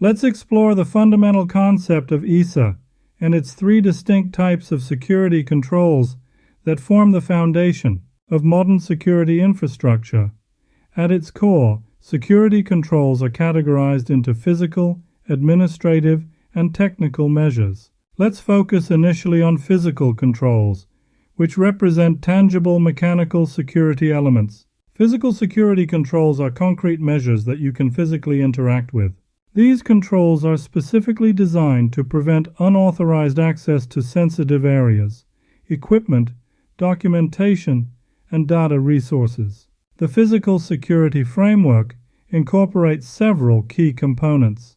Let's explore the fundamental concept of EISA and its three distinct types of security controls that form the foundation of modern security infrastructure. At its core, security controls are categorized into physical, administrative, and technical measures. Let's focus initially on physical controls, which represent tangible mechanical security elements. Physical security controls are concrete measures that you can physically interact with. These controls are specifically designed to prevent unauthorized access to sensitive areas, equipment, documentation, and data resources. The physical security framework incorporates several key components.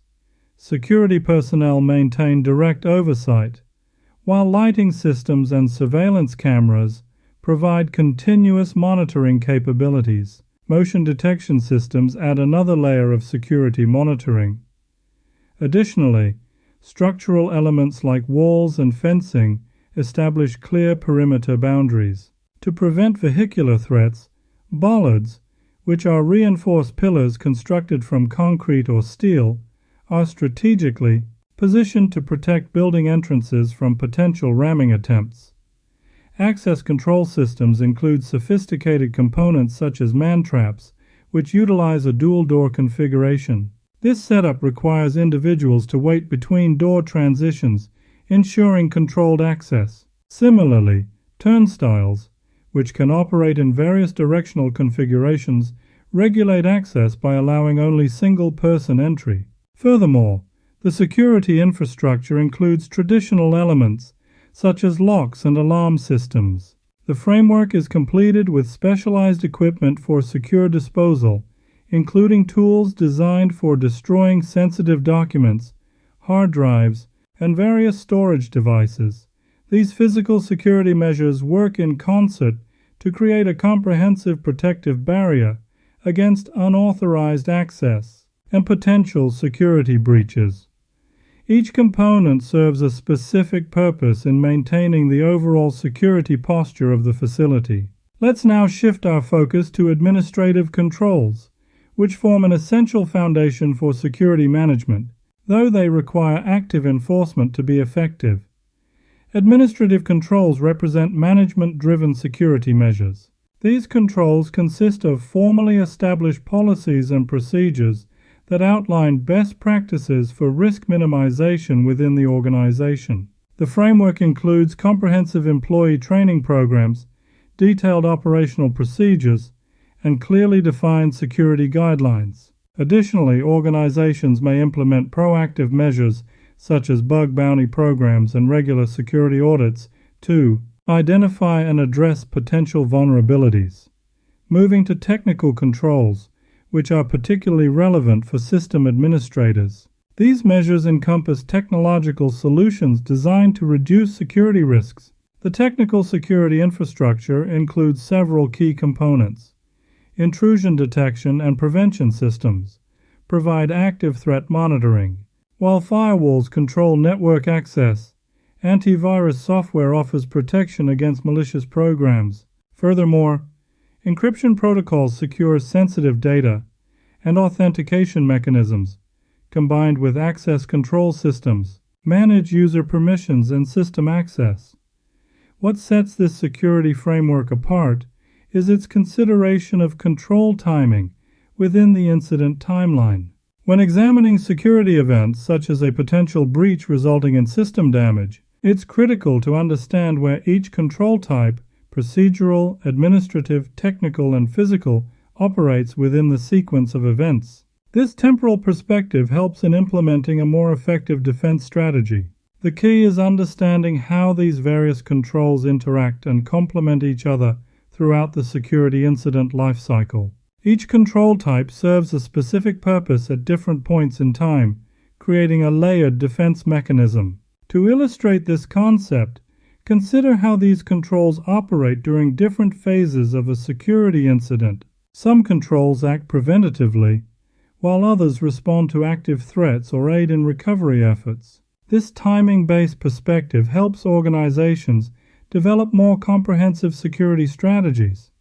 Security personnel maintain direct oversight, while lighting systems and surveillance cameras provide continuous monitoring capabilities. Motion detection systems add another layer of security monitoring. Additionally, structural elements like walls and fencing establish clear perimeter boundaries. To prevent vehicular threats, bollards, which are reinforced pillars constructed from concrete or steel, are strategically positioned to protect building entrances from potential ramming attempts. Access control systems include sophisticated components such as mantraps, which utilize a dual-door configuration. This setup requires individuals to wait between door transitions, ensuring controlled access. Similarly, turnstiles, which can operate in various directional configurations, regulate access by allowing only single-person entry. Furthermore, the security infrastructure includes traditional elements such as locks and alarm systems. The framework is completed with specialized equipment for secure disposal, including tools designed for destroying sensitive documents, hard drives, and various storage devices. These physical security measures work in concert to create a comprehensive protective barrier against unauthorized access and potential security breaches. Each component serves a specific purpose in maintaining the overall security posture of the facility. Let's now shift our focus to administrative controls, which form an essential foundation for security management, though they require active enforcement to be effective. Administrative controls represent management-driven security measures. These controls consist of formally established policies and procedures that outline best practices for risk minimization within the organization. The framework includes comprehensive employee training programs, detailed operational procedures, and clearly defined security guidelines. Additionally, organizations may implement proactive measures such as bug bounty programs and regular security audits to identify and address potential vulnerabilities. Moving to technical controls, which are particularly relevant for system administrators. These measures encompass technological solutions designed to reduce security risks. The technical security infrastructure includes several key components. Intrusion detection and prevention systems provide active threat monitoring, while firewalls control network access. Antivirus software offers protection against malicious programs. Furthermore, encryption protocols secure sensitive data, and authentication mechanisms, combined with access control systems, manage user permissions and system access. What sets this security framework apart is its consideration of control timing within the incident timeline. When examining security events such as a potential breach resulting in system damage, it's critical to understand where each control type, procedural, administrative, technical, and physical, operates within the sequence of events. This temporal perspective helps in implementing a more effective defense strategy. The key is understanding how these various controls interact and complement each other throughout the security incident lifecycle. Each control type serves a specific purpose at different points in time, creating a layered defense mechanism. To illustrate this concept, consider how these controls operate during different phases of a security incident. Some controls act preventatively, while others respond to active threats or aid in recovery efforts. This timing-based perspective helps organizations develop more comprehensive security strategies.